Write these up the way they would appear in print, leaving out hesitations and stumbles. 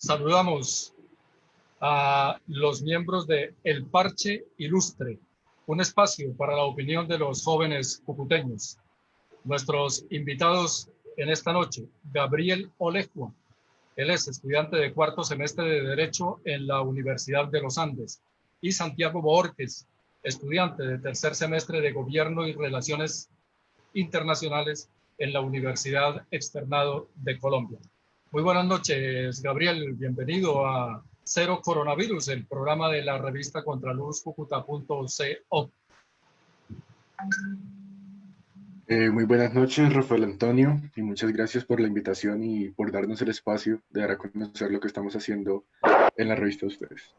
Saludamos a los miembros de El Parche Ilustre, un espacio para la opinión de los jóvenes cucuteños. Nuestros invitados en esta noche, Gabriel Olejua. Él es estudiante de cuarto semestre de Derecho en la Universidad de los Andes. Y Santiago Borges, estudiante de tercer semestre de Gobierno y Relaciones Internacionales en la Universidad Externado de Colombia. Muy buenas noches, Gabriel. Bienvenido a Cero Coronavirus, el programa de la revista contraluzcucuta.co. Muy buenas noches, Rafael Antonio, y muchas gracias por la invitación y por darnos el espacio de dar a conocer lo que estamos haciendo en la revista de ustedes.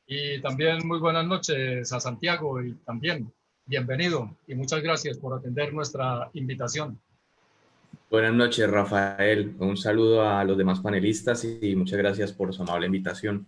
Y también muy buenas noches a Santiago y también bienvenido y muchas gracias por atender nuestra invitación. Buenas noches, Rafael. Un saludo a los demás panelistas y muchas gracias por su amable invitación.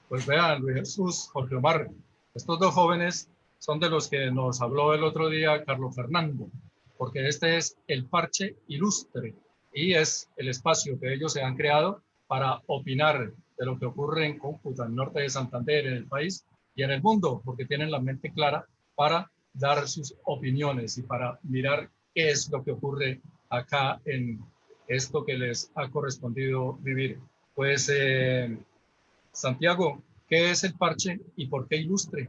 Pues vean, Luis Jesús, Jorge Omar, estos dos jóvenes son de los que nos habló el otro día Carlos Fernando, porque este es el Parche Ilustre y es el espacio que ellos se han creado para opinar de lo que ocurre en Cúcuta, en el norte de Santander, en el país y en el mundo, porque tienen la mente clara para dar sus opiniones y para mirar qué es lo que ocurre acá en esto que les ha correspondido vivir. Pues Santiago, ¿qué es el parche y por qué ilustre?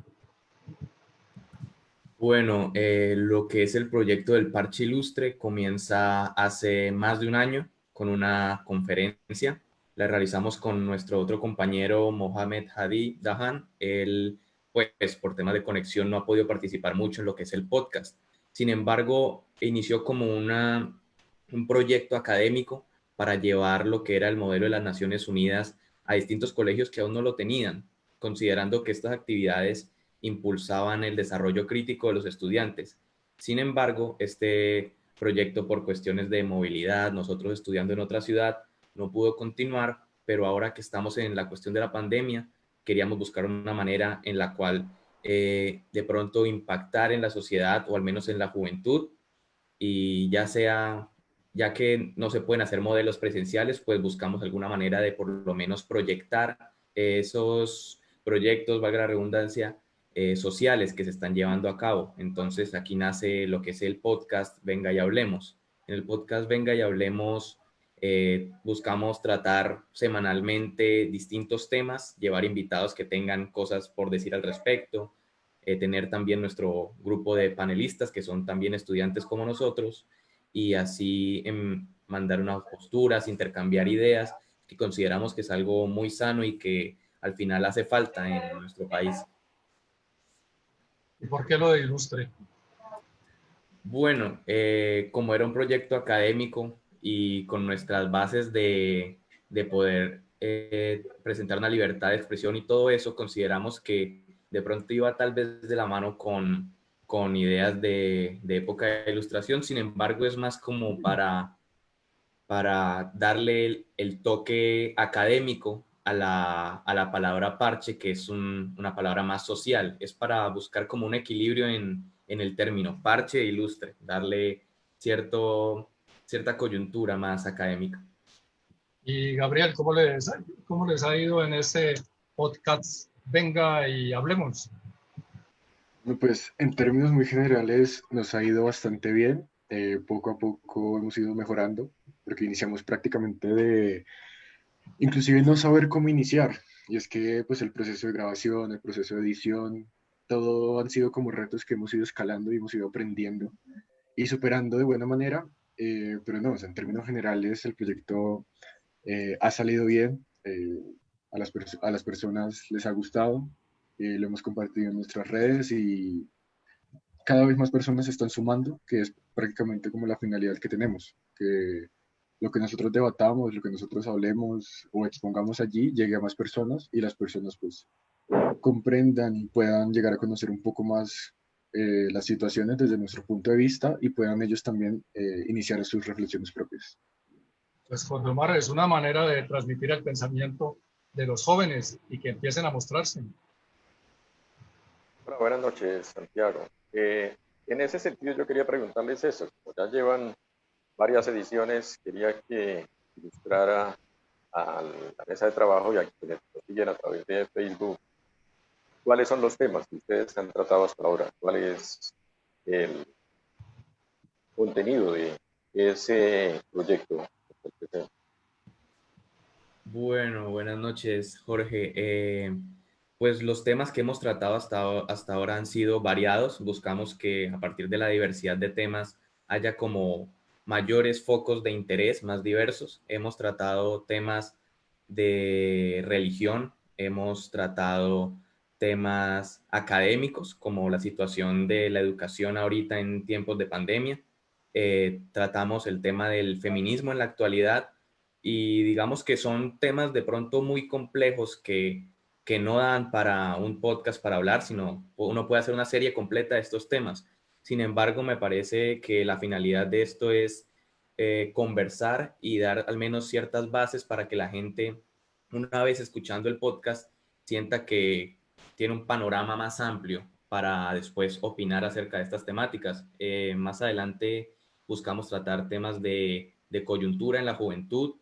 Bueno, lo que es el proyecto del Parche Ilustre comienza hace más de un año con una conferencia. La realizamos con nuestro otro compañero Mohamed Hadi Dahan. Él, pues, por temas de conexión no ha podido participar mucho en lo que es el podcast. Sin embargo, inició como un proyecto académico para llevar lo que era el modelo de las Naciones Unidas a distintos colegios que aún no lo tenían, considerando que estas actividades impulsaban el desarrollo crítico de los estudiantes. Sin embargo, este proyecto, por cuestiones de movilidad, nosotros estudiando en otra ciudad, no pudo continuar, pero ahora que estamos en la cuestión de la pandemia, queríamos buscar una manera en la cual de pronto impactar en la sociedad o al menos en la juventud, y ya que no se pueden hacer modelos presenciales, pues buscamos alguna manera de por lo menos proyectar esos proyectos, valga la redundancia, sociales que se están llevando a cabo. Entonces aquí nace lo que es el podcast Venga y Hablemos. En el podcast Venga y Hablemos buscamos tratar semanalmente distintos temas, llevar invitados que tengan cosas por decir al respecto, tener también nuestro grupo de panelistas que son también estudiantes como nosotros, y así mandar unas posturas, intercambiar ideas, que consideramos que es algo muy sano y que al final hace falta en nuestro país. ¿Y por qué lo de ilustre? Bueno, como era un proyecto académico y con nuestras bases de poder presentar una libertad de expresión y todo eso, consideramos que de pronto iba tal vez de la mano con ideas de época de ilustración. Sin embargo, es más como para darle el toque académico a la palabra parche, que es una palabra más social. Es para buscar como un equilibrio en el término parche e ilustre, darle cierta coyuntura más académica. Y Gabriel, cómo les ha ido en ese podcast Venga y Hablemos? Bueno, pues en términos muy generales nos ha ido bastante bien. Poco a poco hemos ido mejorando, porque iniciamos prácticamente inclusive no saber cómo iniciar. Y es que pues el proceso de grabación, el proceso de edición, todo han sido como retos que hemos ido escalando y hemos ido aprendiendo y superando de buena manera, pero no, o sea, en términos generales el proyecto ha salido bien, a las personas les ha gustado, lo hemos compartido en nuestras redes y cada vez más personas se están sumando, que es prácticamente como la finalidad que tenemos, que lo que nosotros debatamos, lo que nosotros hablemos o expongamos allí llegue a más personas y las personas pues comprendan y puedan llegar a conocer un poco más las situaciones desde nuestro punto de vista y puedan ellos también iniciar sus reflexiones propias. Pues Jorge Omar, es una manera de transmitir el pensamiento de los jóvenes y que empiecen a mostrarse. Bueno, buenas noches, Santiago. En ese sentido, yo quería preguntarles eso. Como ya llevan varias ediciones, quería que ilustrara a la mesa de trabajo y a quienes nos siguen a través de Facebook, ¿cuáles son los temas que ustedes han tratado hasta ahora? ¿Cuál es el contenido de ese proyecto? Bueno, buenas noches, Jorge. Pues los temas que hemos tratado hasta ahora han sido variados. Buscamos que a partir de la diversidad de temas haya como mayores focos de interés más diversos. Hemos tratado temas de religión, hemos tratado temas académicos, como la situación de la educación ahorita en tiempos de pandemia. Tratamos el tema del feminismo en la actualidad y digamos que son temas de pronto muy complejos que no dan para un podcast para hablar, sino uno puede hacer una serie completa de estos temas. Sin embargo, me parece que la finalidad de esto es conversar y dar al menos ciertas bases para que la gente, una vez escuchando el podcast, sienta que tiene un panorama más amplio para después opinar acerca de estas temáticas. Más adelante buscamos tratar temas de coyuntura en la juventud,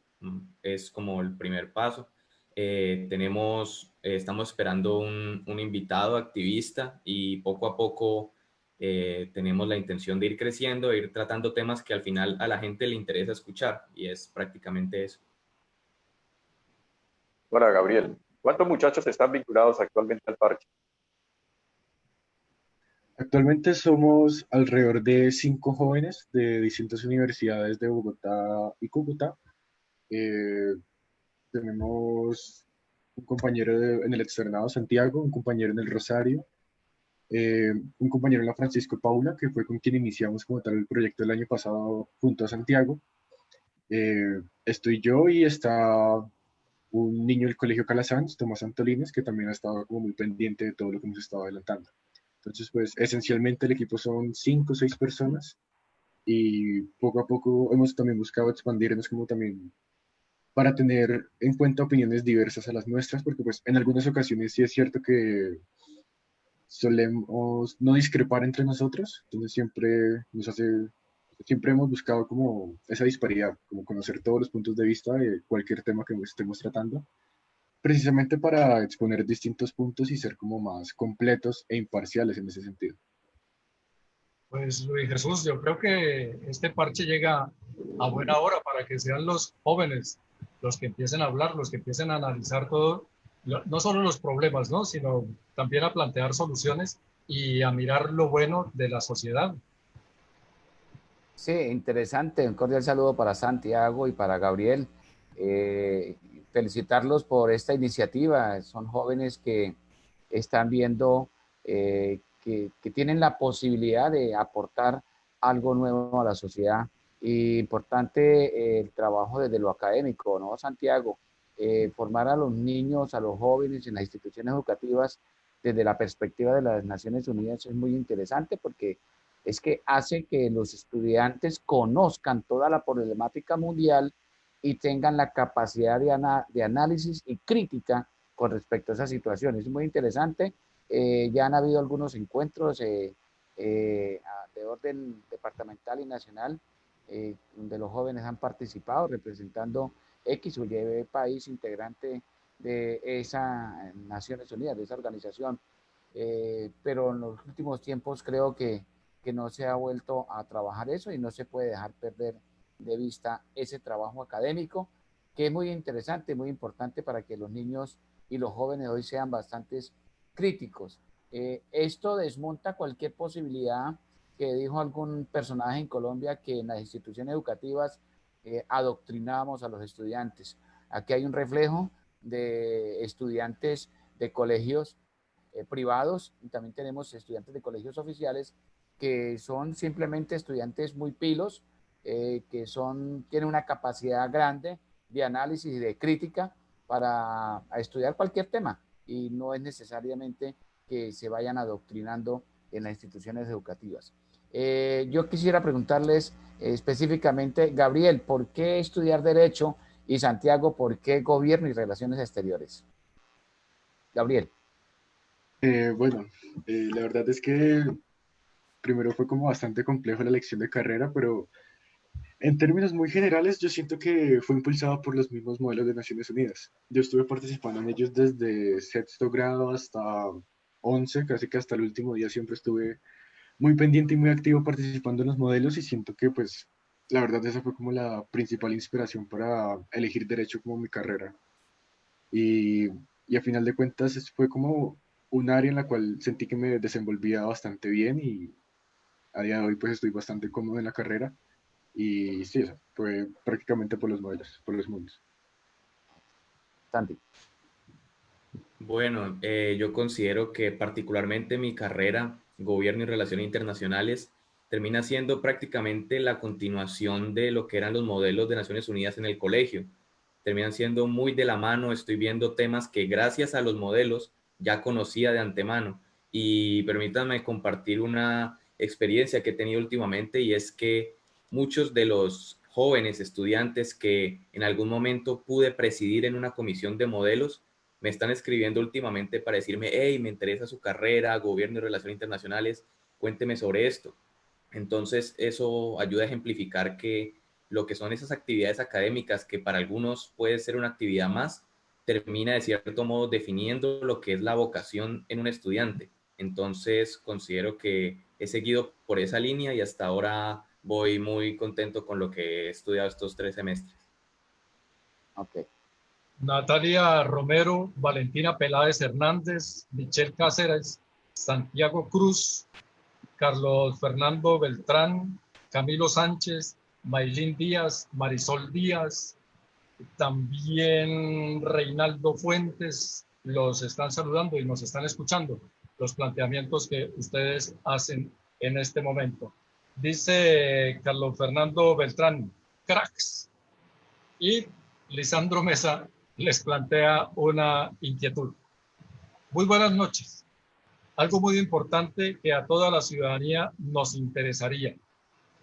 es como el primer paso. Estamos esperando un invitado activista y poco a poco tenemos la intención de ir creciendo, de ir tratando temas que al final a la gente le interesa escuchar y es prácticamente eso. Bueno, Gabriel, ¿cuántos muchachos están vinculados actualmente al parche? Actualmente somos alrededor de 5 jóvenes de distintas universidades de Bogotá y Cúcuta. Eh, Tenemos un compañero en el externado Santiago, un compañero en el Rosario, un compañero en la Francisco Paula, que fue con quien iniciamos como tal el proyecto el año pasado junto a Santiago. Estoy yo y está un niño del Colegio Calasanz, Tomás Antolines, que también ha estado como muy pendiente de todo lo que hemos estado adelantando. Entonces, pues esencialmente el equipo son 5 o 6 personas y poco a poco hemos también buscado expandirnos como también para tener en cuenta opiniones diversas a las nuestras, porque pues en algunas ocasiones sí es cierto que solemos no discrepar entre nosotros, entonces siempre hemos buscado como esa disparidad, como conocer todos los puntos de vista de cualquier tema que estemos tratando, precisamente para exponer distintos puntos y ser como más completos e imparciales en ese sentido. Pues Luis Jesús, yo creo que este parche llega a buena hora para que sean los jóvenes los que empiecen a hablar, los que empiecen a analizar todo, no solo los problemas, ¿no? Sino también a plantear soluciones y a mirar lo bueno de la sociedad. Sí, interesante. Un cordial saludo para Santiago y para Gabriel. Eh, Felicitarlos por esta iniciativa. Son jóvenes que están viendo que tienen la posibilidad de aportar algo nuevo a la sociedad. Y importante el trabajo desde lo académico, ¿no, Santiago? Formar a los niños, a los jóvenes en las instituciones educativas desde la perspectiva de las Naciones Unidas es muy interesante porque es que hace que los estudiantes conozcan toda la problemática mundial y tengan la capacidad de análisis y crítica con respecto a esa situación. Es muy interesante. Ya han habido algunos encuentros de orden departamental y nacional donde los jóvenes han participado representando X o Y país integrante de esa Naciones Unidas, de esa organización. Pero en los últimos tiempos creo que no se ha vuelto a trabajar eso y no se puede dejar perder de vista ese trabajo académico, que es muy interesante, muy importante para que los niños y los jóvenes hoy sean bastantes críticos. Esto desmonta cualquier posibilidad que dijo algún personaje en Colombia que en las instituciones educativas adoctrinábamos a los estudiantes. Aquí hay un reflejo de estudiantes de colegios privados y también tenemos estudiantes de colegios oficiales que son simplemente estudiantes muy pilos, tienen una capacidad grande de análisis y de crítica para estudiar cualquier tema y no es necesariamente que se vayan adoctrinando en las instituciones educativas. Yo quisiera preguntarles específicamente, Gabriel, ¿por qué estudiar Derecho? Y Santiago, ¿por qué Gobierno y Relaciones Exteriores? Gabriel. Bueno, la verdad es que primero fue como bastante complejo la elección de carrera, pero En términos muy generales, yo siento que fue impulsado por los mismos modelos de Naciones Unidas. Yo estuve participando en ellos desde sexto grado hasta 11, casi que hasta el último día siempre estuve muy pendiente y muy activo participando en los modelos y siento que pues la verdad esa fue como la principal inspiración para elegir derecho como mi carrera. Y, y a final de cuentas fue como un área en la cual sentí que me desenvolvía bastante bien y a día de hoy pues estoy bastante cómodo en la carrera. Y sí, eso fue prácticamente por los modelos, por los mundos. Santi. Bueno, yo considero que particularmente mi carrera, Gobierno y Relaciones Internacionales, termina siendo prácticamente la continuación de lo que eran los modelos de Naciones Unidas en el colegio. Terminan siendo muy de la mano, estoy viendo temas que gracias a los modelos ya conocía de antemano. Y permítanme compartir una experiencia que he tenido últimamente y es que muchos de los jóvenes estudiantes que en algún momento pude presidir en una comisión de modelos, me están escribiendo últimamente para decirme, hey, me interesa su carrera, gobierno y relaciones internacionales, cuénteme sobre esto. Entonces, eso ayuda a ejemplificar que lo que son esas actividades académicas, que para algunos puede ser una actividad más, termina de cierto modo definiendo lo que es la vocación en un estudiante. Entonces, considero que he seguido por esa línea y hasta ahora voy muy contento con lo que he estudiado estos 3 semestres. Ok. Natalia Romero, Valentina Peláez Hernández, Michelle Cáceres, Santiago Cruz, Carlos Fernando Beltrán, Camilo Sánchez, Maylin Díaz, Marisol Díaz, también Reinaldo Fuentes, los están saludando y nos están escuchando los planteamientos que ustedes hacen en este momento. Dice Carlos Fernando Beltrán, cracks. Y Lisandro Mesa les plantea una inquietud. Muy buenas noches. Algo muy importante que a toda la ciudadanía nos interesaría.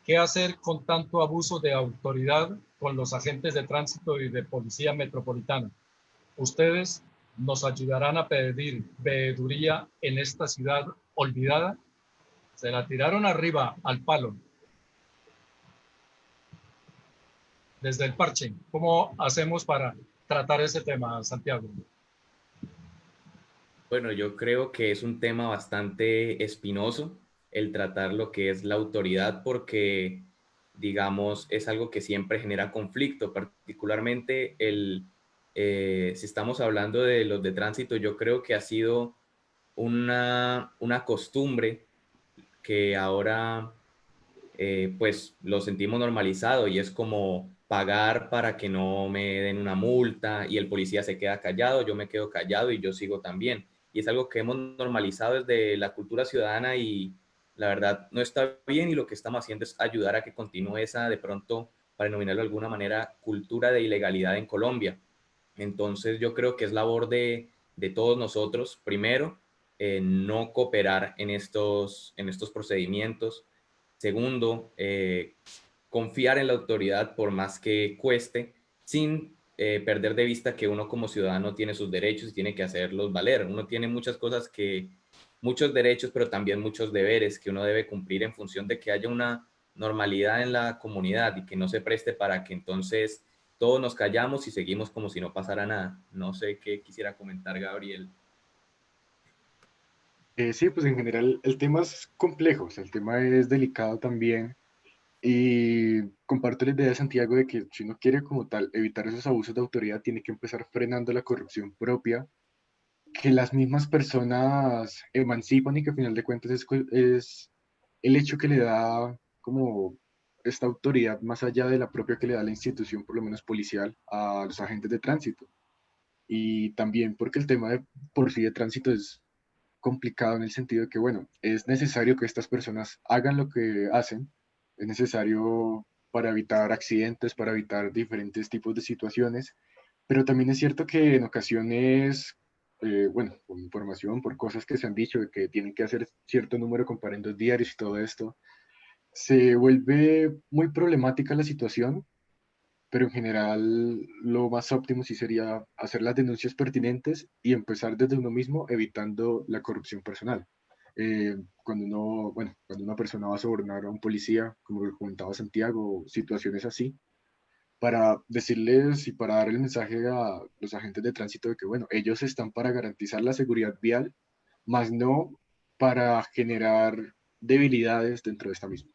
¿Qué hacer con tanto abuso de autoridad con los agentes de tránsito y de policía metropolitana? ¿Ustedes nos ayudarán a pedir veeduría en esta ciudad olvidada? Se la tiraron arriba al palo desde el parche. ¿Cómo hacemos para tratar ese tema, Santiago? Bueno, yo creo que es un tema bastante espinoso el tratar lo que es la autoridad porque, digamos, es algo que siempre genera conflicto, particularmente si estamos hablando de los de tránsito, yo creo que ha sido una costumbre que ahora pues lo sentimos normalizado y es como pagar para que no me den una multa y el policía se queda callado, yo me quedo callado y yo sigo también. Y es algo que hemos normalizado desde la cultura ciudadana y la verdad no está bien y lo que estamos haciendo es ayudar a que continúe esa de pronto, para denominarlo de alguna manera, cultura de ilegalidad en Colombia. Entonces yo creo que es labor de todos nosotros, primero, no cooperar en estos procedimientos. Segundo, confiar en la autoridad por más que cueste, sin perder de vista que uno como ciudadano tiene sus derechos y tiene que hacerlos valer. Uno tiene muchos derechos, pero también muchos deberes que uno debe cumplir en función de que haya una normalidad en la comunidad y que no se preste para que entonces todos nos callamos y seguimos como si no pasara nada. No sé qué quisiera comentar, Gabriel. Sí, pues en general el tema es complejo, o sea, el tema es delicado también y comparto la idea de Santiago de que si uno quiere como tal evitar esos abusos de autoridad, tiene que empezar frenando la corrupción propia, que las mismas personas emancipan y que al final de cuentas es el hecho que le da como esta autoridad más allá de la propia que le da la institución, por lo menos policial, a los agentes de tránsito. Y también porque el tema de por sí de tránsito es complicado en el sentido de que, bueno, es necesario que estas personas hagan lo que hacen, es necesario para evitar accidentes, para evitar diferentes tipos de situaciones, pero también es cierto que en ocasiones, bueno, por información, por cosas que se han dicho, de que tienen que hacer cierto número de comparendos diarios y todo esto, se vuelve muy problemática la situación, pero en general lo más óptimo sí sería hacer las denuncias pertinentes y empezar desde uno mismo evitando la corrupción personal. Cuando una persona va a sobornar a un policía, como lo comentaba Santiago, situaciones así, para decirles y para dar el mensaje a los agentes de tránsito de que, bueno, ellos están para garantizar la seguridad vial, más no para generar debilidades dentro de esta misma.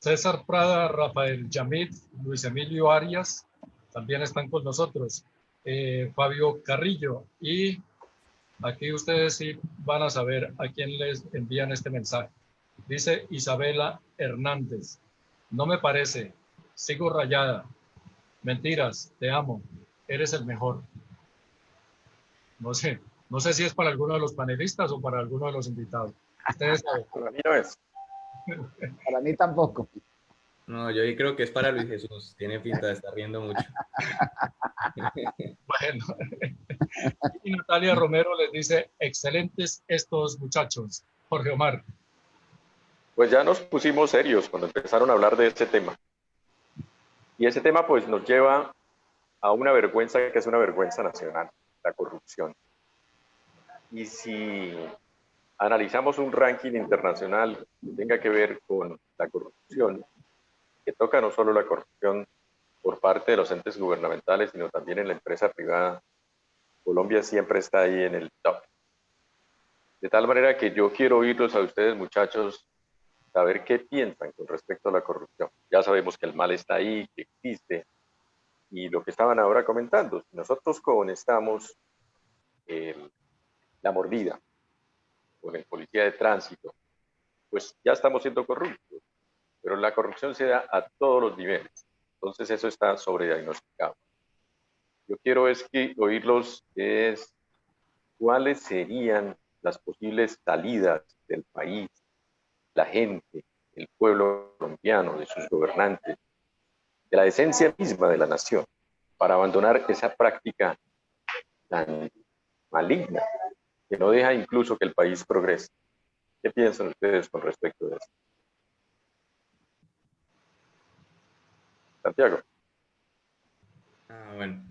César Prada, Rafael Yamid, Luis Emilio Arias, también están con nosotros. Fabio Carrillo, y aquí ustedes sí van a saber a quién les envían este mensaje. Dice Isabela Hernández: no me parece, sigo rayada, mentiras, te amo, eres el mejor. No sé si es para alguno de los panelistas o para alguno de los invitados. Ustedes saben. Para mí no es. Para mí tampoco. No, yo creo que es para Luis Jesús. Tiene pinta de estar riendo mucho. Bueno. Y Natalia Romero les dice: excelentes estos muchachos. Jorge Omar. Pues ya nos pusimos serios cuando empezaron a hablar de ese tema. Y ese tema pues nos lleva a una vergüenza que es una vergüenza nacional, la corrupción. Y si analizamos un ranking internacional que tenga que ver con la corrupción, que toca no solo la corrupción por parte de los entes gubernamentales, sino también en la empresa privada, Colombia siempre está ahí en el top. De tal manera que yo quiero oírlos a ustedes, muchachos, saber qué piensan con respecto a la corrupción. Ya sabemos que el mal está ahí, que existe, y lo que estaban ahora comentando, si nosotros conectamos la mordida con el policía de tránsito, pues ya estamos siendo corruptos, pero la corrupción se da a todos los niveles, entonces eso está sobrediagnosticado. Yo quiero oírlos cuáles serían las posibles salidas del país, la gente, el pueblo colombiano, de sus gobernantes, de la esencia misma de la nación, para abandonar esa práctica tan maligna que no deja incluso que el país progrese. ¿Qué piensan ustedes con respecto de eso? Santiago. Bueno,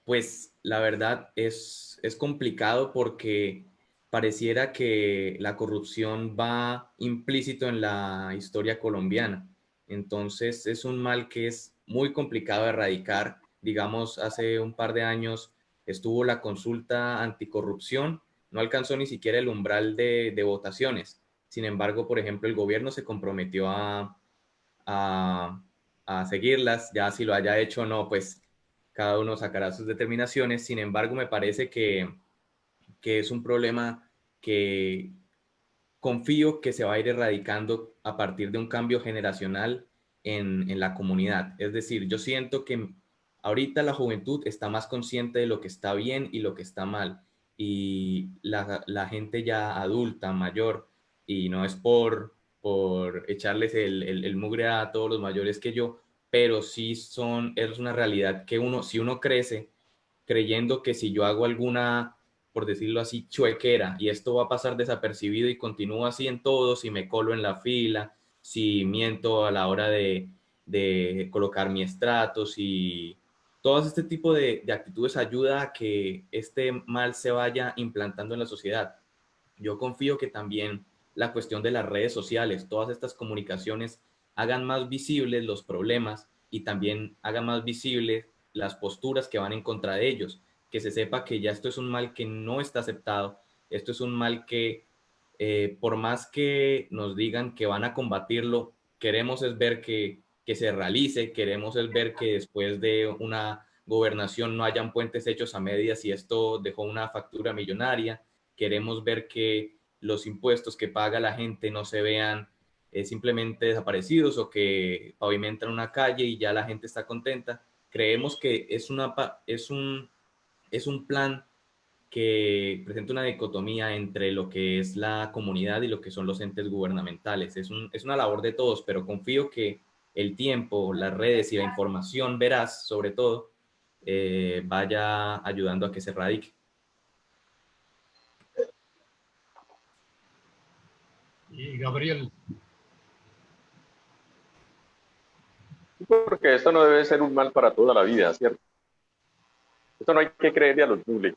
pues la verdad es complicado porque pareciera que la corrupción va implícito en la historia colombiana. Entonces es un mal que es muy complicado de erradicar. Digamos, hace un par de años estuvo la consulta anticorrupción, no alcanzó ni siquiera el umbral de votaciones. Sin embargo, por ejemplo, el gobierno se comprometió a a seguirlas, ya si lo haya hecho o no, pues cada uno sacará sus determinaciones. Sin embargo, me parece que es un problema que confío que se va a ir erradicando a partir de un cambio generacional en la comunidad. Es decir, yo siento que ahorita la juventud está más consciente de lo que está bien y lo que está mal. Y la gente ya adulta, mayor, y no es por echarles el mugre a todos los mayores que yo, pero sí es una realidad que si uno crece creyendo que si yo hago alguna, por decirlo así, chuequera, y esto va a pasar desapercibido y continúo así en todo, si me colo en la fila, si miento a la hora de colocar mi estrato, si todo este tipo de actitudes ayuda a que este mal se vaya implantando en la sociedad. Yo confío que también la cuestión de las redes sociales, todas estas comunicaciones hagan más visibles los problemas y también hagan más visibles las posturas que van en contra de ellos, que se sepa que ya esto es un mal que no está aceptado, esto es un mal que por más que nos digan que van a combatirlo, queremos es ver que se realice, queremos es ver que después de una gobernación no hayan puentes hechos a medias y esto dejó una factura millonaria, queremos ver que los impuestos que paga la gente no se vean simplemente desaparecidos o que pavimentan una calle y ya la gente está contenta. Creemos que es un plan que presenta una dicotomía entre lo que es la comunidad y lo que son los entes gubernamentales. Es una labor de todos, pero confío que el tiempo, las redes y la información veraz, sobre todo, vaya ayudando a que se radique. Y Gabriel. Porque esto no debe ser un mal para toda la vida, ¿cierto? Esto no hay que creerle a los nules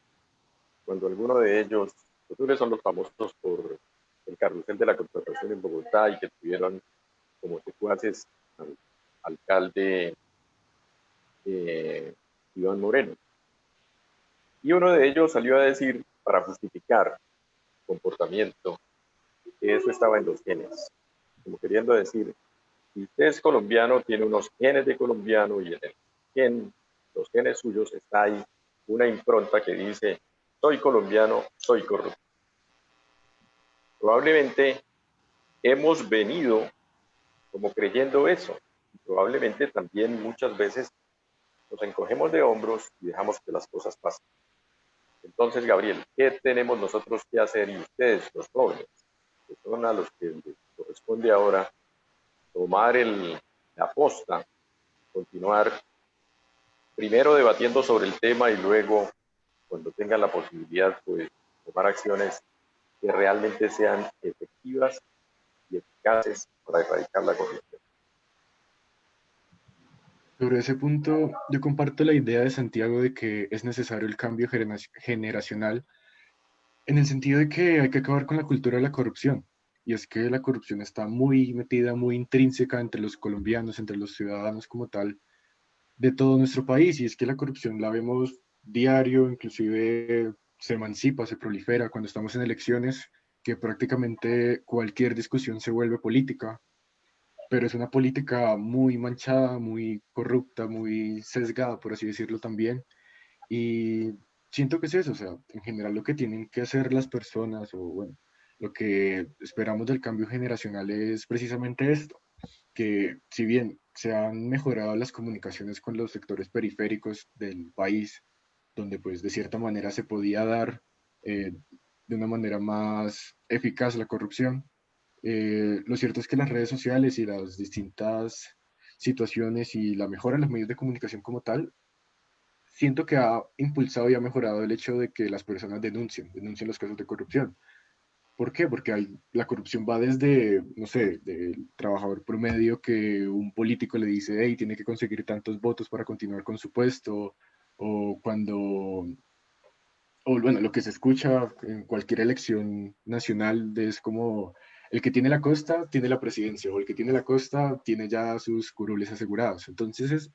cuando alguno de ellos Azules son los famosos por el carrusel de la contratación en Bogotá y que tuvieron como secuaces al alcalde Iván Moreno. Y uno de ellos salió a decir, para justificar el comportamiento, que eso estaba en los genes, como queriendo decir, si usted es colombiano, tiene unos genes de colombiano y en el gen, los genes suyos está ahí una impronta que dice, soy colombiano, soy corrupto. Probablemente hemos venido como creyendo eso. Y probablemente también muchas veces nos encogemos de hombros y dejamos que las cosas pasen. Entonces, Gabriel, ¿qué tenemos nosotros que hacer y ustedes, los jóvenes, que son a los que les corresponde ahora tomar la posta, continuar primero debatiendo sobre el tema y luego, cuando tengan la posibilidad, pues tomar acciones que realmente sean efectivas y eficaces para erradicar la corrupción? Sobre ese punto, yo comparto la idea de Santiago de que es necesario el cambio generacional en el sentido de que hay que acabar con la cultura de la corrupción. Y es que la corrupción está muy metida, muy intrínseca entre los colombianos, entre los ciudadanos como tal, de todo nuestro país. Y es que la corrupción la vemos diario, inclusive se emancipa, se prolifera cuando estamos en elecciones, que prácticamente cualquier discusión se vuelve política, pero es una política muy manchada, muy corrupta, muy sesgada, por así decirlo también. Y siento que es eso, o sea, en general lo que tienen que hacer las personas, o bueno, lo que esperamos del cambio generacional es precisamente esto, que si bien se han mejorado las comunicaciones con los sectores periféricos del país, donde pues de cierta manera se podía dar de una manera más eficaz la corrupción, lo cierto es que las redes sociales y las distintas situaciones y la mejora en los medios de comunicación como tal, siento que ha impulsado y ha mejorado el hecho de que las personas denuncien los casos de corrupción. ¿Por qué? Porque la corrupción va desde, no sé, del trabajador promedio que un político le dice, hey, tiene que conseguir tantos votos para continuar con su puesto, o cuando, o bueno, lo que se escucha en cualquier elección nacional es como el que tiene la costa tiene la presidencia, o el que tiene la costa tiene ya sus curules asegurados. Entonces es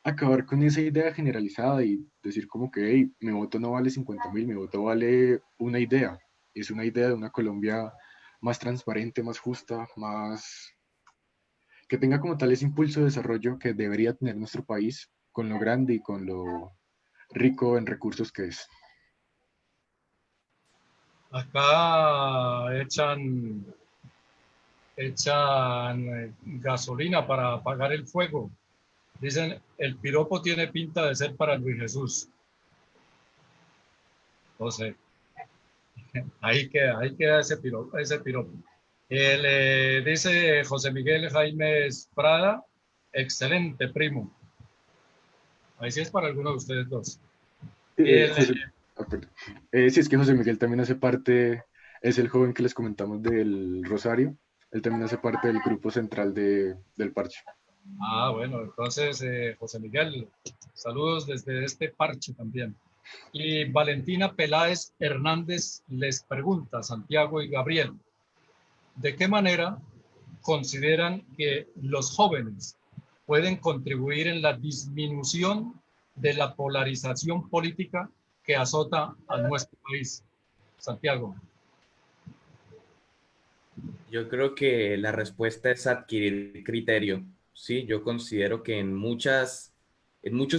acabar con esa idea generalizada y decir como que hey, mi voto no vale 50.000, mi voto vale una idea. Es una idea de una Colombia más transparente, más justa, más que tenga como tal ese impulso de desarrollo que debería tener nuestro país con lo grande y con lo rico en recursos que es. Acá echan gasolina para apagar el fuego. Dicen, el piropo tiene pinta de ser para Luis Jesús. No sé, ahí queda ese piropo. Ese piropo. Dice José Miguel Jaimes Prada, excelente primo. Ahí sí es para alguno de ustedes dos. José, perdón. Sí, es que José Miguel también hace parte, es el joven que les comentamos del Rosario, él también hace parte del grupo central del Parche. Bueno, entonces, José Miguel, saludos desde este parche también. Y Valentina Peláez Hernández les pregunta, Santiago y Gabriel, ¿de qué manera consideran que los jóvenes pueden contribuir en la disminución de la polarización política que azota a nuestro país? Santiago. Yo creo que la respuesta es adquirir criterio. Sí, yo considero que en muchos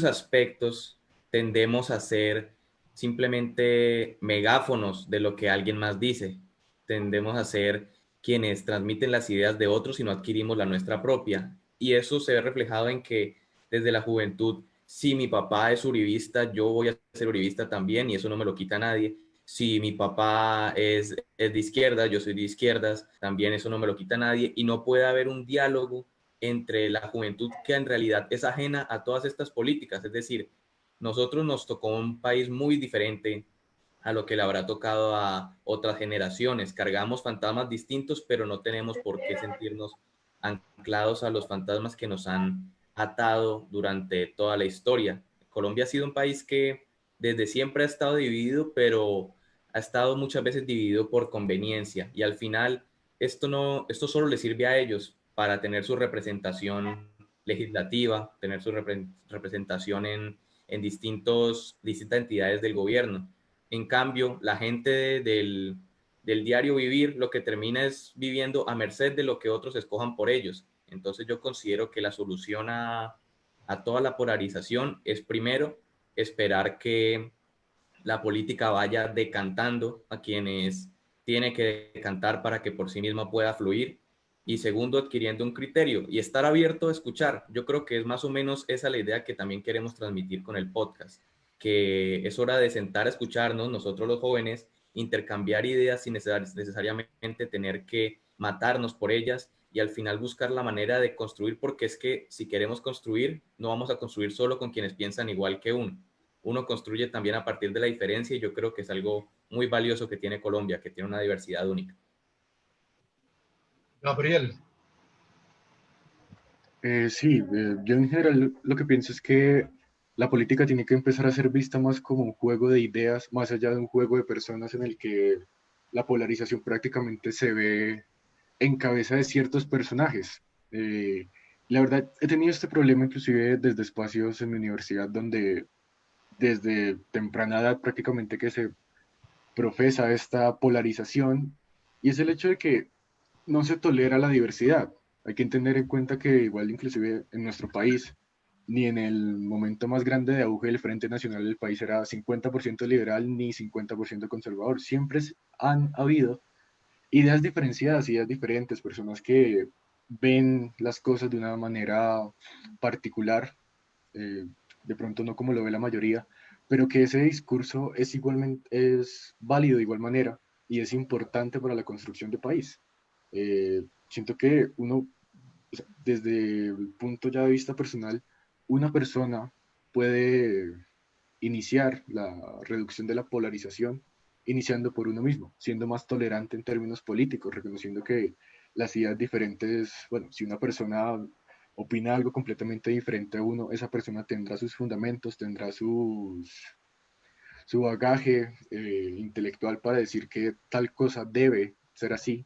aspectos tendemos a ser simplemente megáfonos de lo que alguien más dice. Tendemos a ser quienes transmiten las ideas de otros y no adquirimos la nuestra propia. Y eso se ve reflejado en que desde la juventud, si mi papá es uribista, yo voy a ser uribista también y eso no me lo quita nadie. Si mi papá es de izquierda, yo soy de izquierdas, también eso no me lo quita nadie y no puede haber un diálogo entre la juventud que en realidad es ajena a todas estas políticas. Es decir, nosotros nos tocó un país muy diferente a lo que le habrá tocado a otras generaciones. Cargamos fantasmas distintos, pero no tenemos por qué sentirnos anclados a los fantasmas que nos han atado durante toda la historia. Colombia ha sido un país que desde siempre ha estado dividido, pero ha estado muchas veces dividido por conveniencia y al final esto solo le sirve a ellos para tener su representación legislativa, tener su representación en distintas entidades del gobierno. En cambio, la gente del diario vivir lo que termina es viviendo a merced de lo que otros escojan por ellos. Entonces yo considero que la solución a toda la polarización es primero esperar que la política vaya decantando a quienes tiene que decantar para que por sí misma pueda fluir. Y segundo, adquiriendo un criterio y estar abierto a escuchar. Yo creo que es más o menos esa la idea que también queremos transmitir con el podcast, que es hora de sentar a escucharnos, nosotros los jóvenes, intercambiar ideas sin necesariamente tener que matarnos por ellas y al final buscar la manera de construir, porque es que si queremos construir, no vamos a construir solo con quienes piensan igual que uno. Uno construye también a partir de la diferencia y yo creo que es algo muy valioso que tiene Colombia, que tiene una diversidad única. Gabriel, Sí, yo en general lo que pienso es que la política tiene que empezar a ser vista más como un juego de ideas, más allá de un juego de personas en el que la polarización prácticamente se ve en cabeza de ciertos personajes. La verdad, he tenido este problema inclusive desde espacios en mi universidad donde desde temprana edad prácticamente que se profesa esta polarización y es el hecho de que no se tolera la diversidad. Hay que tener en cuenta que igual inclusive en nuestro país, ni en el momento más grande de auge del Frente Nacional del país era 50% liberal ni 50% conservador. Siempre han habido ideas diferenciadas, ideas diferentes, personas que ven las cosas de una manera particular, de pronto no como lo ve la mayoría, pero que ese discurso es igualmente, es válido de igual manera y es importante para la construcción de país. Siento que uno, o sea, desde el punto ya de vista personal, una persona puede iniciar la reducción de la polarización iniciando por uno mismo, siendo más tolerante en términos políticos, reconociendo que las ideas diferentes, bueno, si una persona opina algo completamente diferente a uno, esa persona tendrá sus fundamentos, tendrá su bagaje intelectual para decir que tal cosa debe ser así.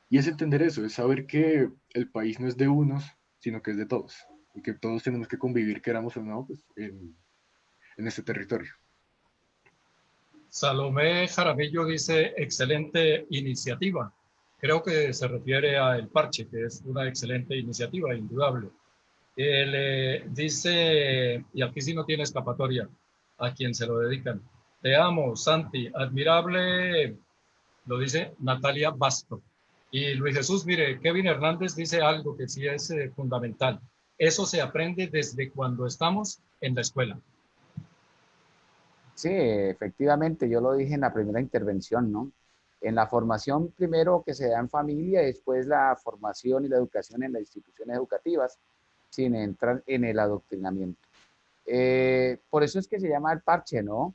Y es entender eso, es saber que el país no es de unos, sino que es de todos, y que todos tenemos que convivir, queramos o no, pues, en este territorio. Salomé Jaramillo dice, excelente iniciativa. Creo que se refiere a El Parche, que es una excelente iniciativa, indudable. Él dice, y aquí sí no tiene escapatoria, a quien se lo dedican. Te amo, Santi, admirable, lo dice Natalia Basto. Y Luis Jesús, mire, Kevin Hernández dice algo que sí es fundamental. Eso se aprende desde cuando estamos en la escuela. Sí, efectivamente, yo lo dije en la primera intervención, ¿no? En la formación primero que se da en familia, después la formación y la educación en las instituciones educativas, sin entrar en el adoctrinamiento. Por eso es que se llama el parche, ¿no?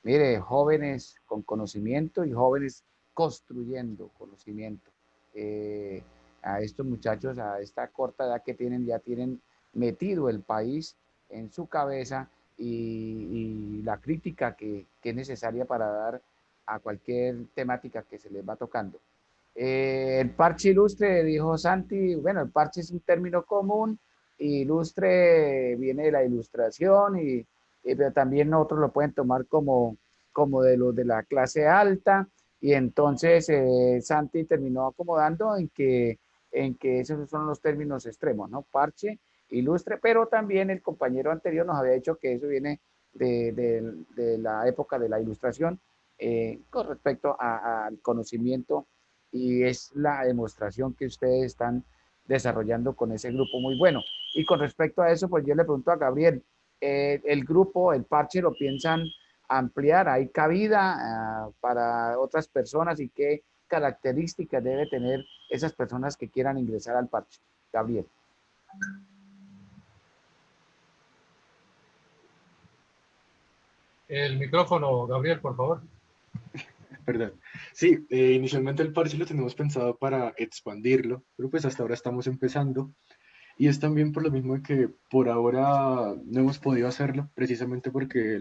Mire, jóvenes con conocimiento y jóvenes construyendo conocimiento. Eh, a estos muchachos, a esta corta edad que tienen, ya tienen metido el país en su cabeza y la crítica que es necesaria para dar a cualquier temática que se les va tocando. El parche ilustre, dijo Santi, bueno, el parche es un término común, ilustre viene de la ilustración, pero también otros lo pueden tomar como de los de la clase alta, y entonces Santi terminó acomodando en que esos son los términos extremos, ¿no? Parche, ilustre, pero también el compañero anterior nos había dicho que eso viene de la época de la ilustración con respecto al conocimiento, y es la demostración que ustedes están desarrollando con ese grupo muy bueno. Y con respecto a eso, pues yo le pregunto a Gabriel, el grupo, el parche, ¿lo piensan ampliar? ¿Hay cabida para otras personas y qué características debe tener esas personas que quieran ingresar al parche? Gabriel. El micrófono, Gabriel, por favor. Perdón. Sí, inicialmente el parche lo tenemos pensado para expandirlo, pero pues hasta ahora estamos empezando. Y es también por lo mismo que por ahora no hemos podido hacerlo, precisamente porque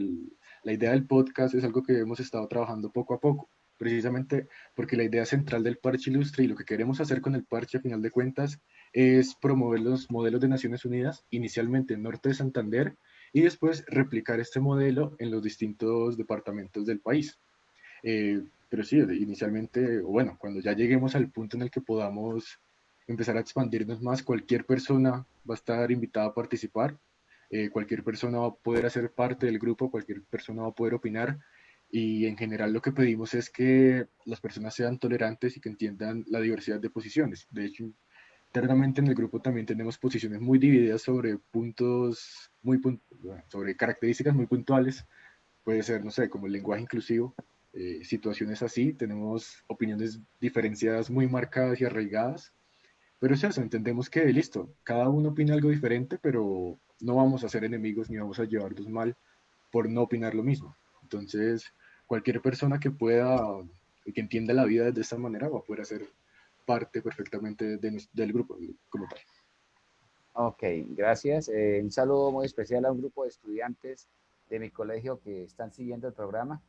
La idea del podcast es algo que hemos estado trabajando poco a poco, precisamente porque la idea central del Parche Ilustre y lo que queremos hacer con el Parche a final de cuentas es promover los modelos de Naciones Unidas, inicialmente en Norte de Santander, y después replicar este modelo en los distintos departamentos del país. Pero sí, inicialmente, o bueno, cuando ya lleguemos al punto en el que podamos empezar a expandirnos más, cualquier persona va a estar invitada a participar, cualquier persona va a poder hacer parte del grupo, cualquier persona va a poder opinar, y en general lo que pedimos es que las personas sean tolerantes y que entiendan la diversidad de posiciones. De hecho, internamente en el grupo también tenemos posiciones muy divididas sobre puntos, sobre características muy puntuales. Puede ser, no sé, como el lenguaje inclusivo, situaciones así, tenemos opiniones diferenciadas muy marcadas y arraigadas, pero es eso, entendemos que listo, cada uno opina algo diferente, pero no vamos a ser enemigos ni vamos a llevarnos mal por no opinar lo mismo. Entonces, cualquier persona que pueda, que entienda la vida de esta manera, va a poder hacer parte perfectamente del grupo como tal. Ok, gracias. Un saludo muy especial a un grupo de estudiantes de mi colegio que están siguiendo el programa.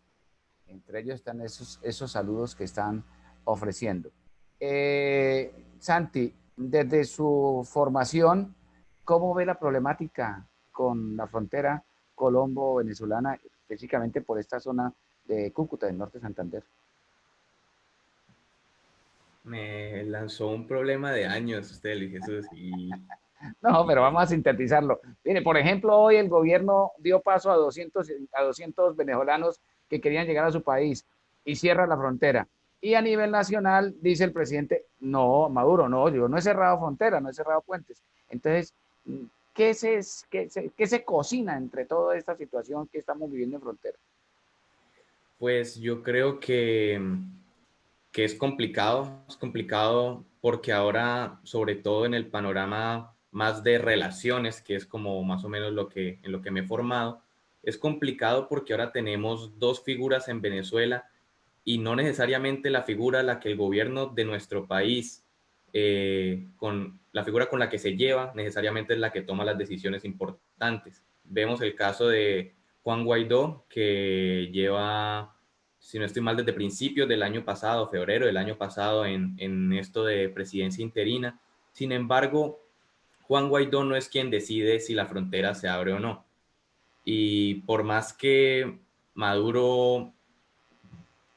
Entre ellos están esos saludos que están ofreciendo. Santi, desde su formación, ¿cómo ve la problemática con la frontera colombo-venezolana, específicamente por esta zona de Cúcuta, del norte de Santander? Me lanzó un problema de años usted, Luis Jesús, No, pero pues, vamos a sintetizarlo. Mire, por ejemplo, hoy el gobierno dio paso a 200 venezolanos que querían llegar a su país y cierra la frontera. Y a nivel nacional dice el presidente, no, Maduro, no, yo no he cerrado frontera, no he cerrado puentes. Entonces, ¿qué se cocina entre toda esta situación que estamos viviendo en frontera? pues yo creo que es complicado porque ahora, sobre todo en el panorama más de relaciones, que es como más o menos en lo que me he formado, es complicado porque ahora tenemos dos figuras en Venezuela y no necesariamente la figura a la que el gobierno de nuestro país, con la figura con la que se lleva, necesariamente es la que toma las decisiones importantes. Vemos el caso de Juan Guaidó, que lleva, si no estoy mal, desde principios del año pasado, febrero del año pasado, en esto de presidencia interina. Sin embargo, Juan Guaidó no es quien decide si la frontera se abre o no. Y por más que Maduro,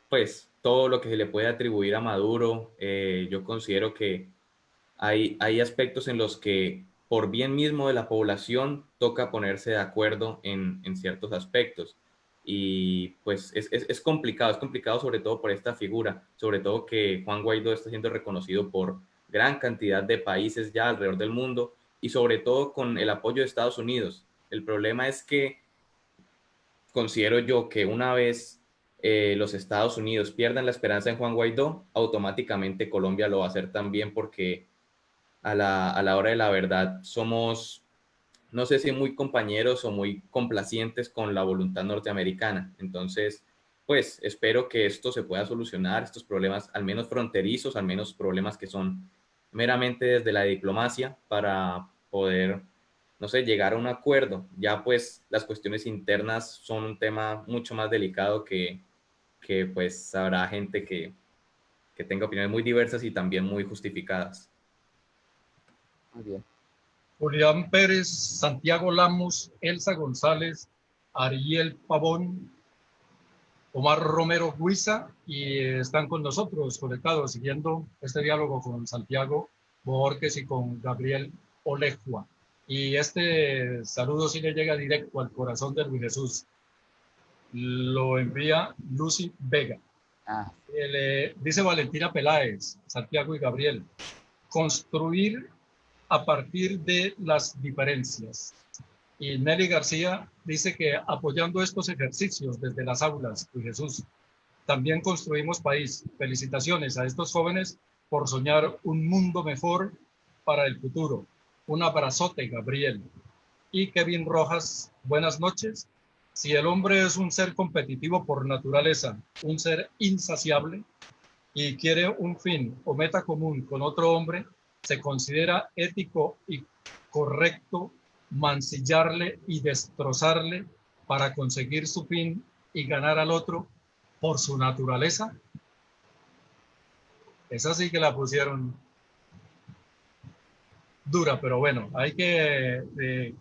pues todo lo que se le puede atribuir a Maduro, yo considero que hay aspectos en los que por bien mismo de la población toca ponerse de acuerdo en ciertos aspectos. Y pues es complicado sobre todo por esta figura, sobre todo que Juan Guaidó está siendo reconocido por gran cantidad de países ya alrededor del mundo y sobre todo con el apoyo de Estados Unidos. El problema es que considero yo que una vez los Estados Unidos pierdan la esperanza en Juan Guaidó, automáticamente Colombia lo va a hacer también porque a la hora de la verdad somos, no sé si muy compañeros o muy complacientes con la voluntad norteamericana. Entonces, pues espero que esto se pueda solucionar, estos problemas al menos fronterizos, al menos problemas que son meramente desde la diplomacia para poder, no sé, llegar a un acuerdo. Ya pues las cuestiones internas son un tema mucho más delicado que pues habrá gente que tenga opiniones muy diversas y también muy justificadas. Muy bien. Julián Pérez, Santiago Lamos, Elsa González, Ariel Pavón, Omar Romero Huiza, y están con nosotros conectados siguiendo este diálogo con Santiago Borges y con Gabriel Olejua. Y este saludo sí le llega directo al corazón de Luis Jesús. Lo envía Lucy Vega. Dice Valentina Peláez, Santiago y Gabriel, construir a partir de las diferencias. Y Nelly García dice que apoyando estos ejercicios desde las aulas, Luis Jesús, también construimos país. Felicitaciones a estos jóvenes por soñar un mundo mejor para el futuro. Un abrazote, Gabriel. Y Kevin Rojas, buenas noches. Si el hombre es un ser competitivo por naturaleza, un ser insaciable, y quiere un fin o meta común con otro hombre, se considera ético y correcto mancillarle y destrozarle para conseguir su fin y ganar al otro por su naturaleza. Esa sí que la pusieron dura, pero bueno, hay que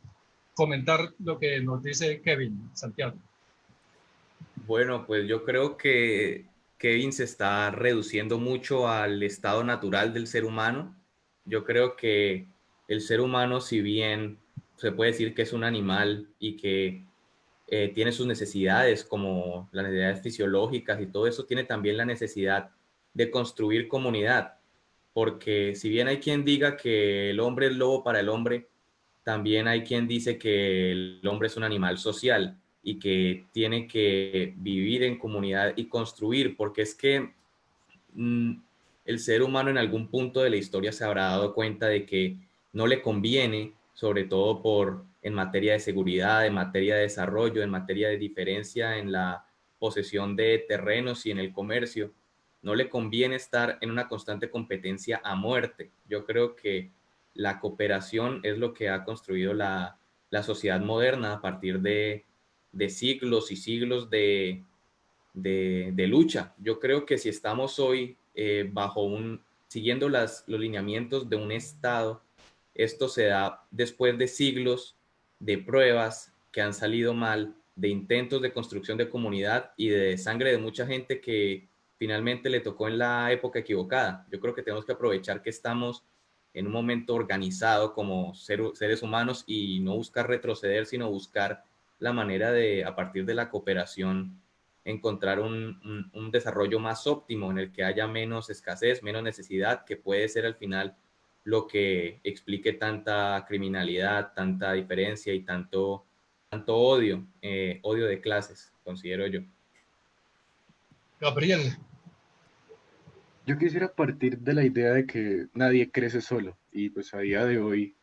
comentar lo que nos dice Kevin, Santiago. Bueno, pues yo creo que Kevin se está reduciendo mucho al estado natural del ser humano. Yo creo que el ser humano, si bien se puede decir que es un animal y que tiene sus necesidades como las necesidades fisiológicas y todo eso, tiene también la necesidad de construir comunidad. Porque si bien hay quien diga que el hombre es lobo para el hombre, también hay quien dice que el hombre es un animal social y que tiene que vivir en comunidad y construir, porque es que mm, el ser humano en algún punto de la historia se habrá dado cuenta de que no le conviene, sobre todo en materia de seguridad, en materia de desarrollo, en materia de diferencia en la posesión de terrenos y en el comercio, no le conviene estar en una constante competencia a muerte. Yo creo que la cooperación es lo que ha construido la sociedad moderna a partir de siglos y siglos de lucha. Yo creo que si estamos hoy siguiendo los lineamientos de un Estado, esto se da después de siglos de pruebas que han salido mal, de intentos de construcción de comunidad y de sangre de mucha gente que finalmente le tocó en la época equivocada. Yo creo que tenemos que aprovechar que estamos en un momento organizado como seres humanos y no buscar retroceder, sino buscar la manera de, a partir de la cooperación, encontrar un desarrollo más óptimo en el que haya menos escasez, menos necesidad, que puede ser al final lo que explique tanta criminalidad, tanta diferencia y tanto odio, odio de clases, considero yo. Gabriel. Yo quisiera partir de la idea de que nadie crece solo y pues a día de hoy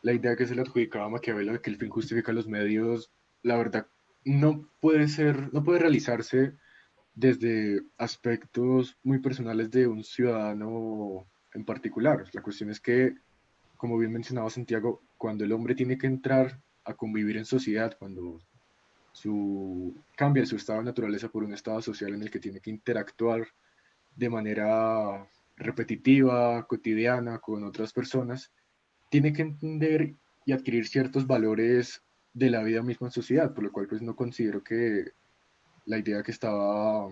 la idea que se le adjudicaba a Maquiavelo de que el fin justifica los medios, la verdad no puede realizarse desde aspectos muy personales de un ciudadano en particular. La cuestión es que, como bien mencionaba Santiago, cuando el hombre tiene que entrar a convivir en sociedad, cuando cambia su estado de naturaleza por un estado social en el que tiene que interactuar de manera repetitiva, cotidiana, con otras personas, tiene que entender y adquirir ciertos valores de la vida misma en sociedad, por lo cual pues no considero que la idea que estaba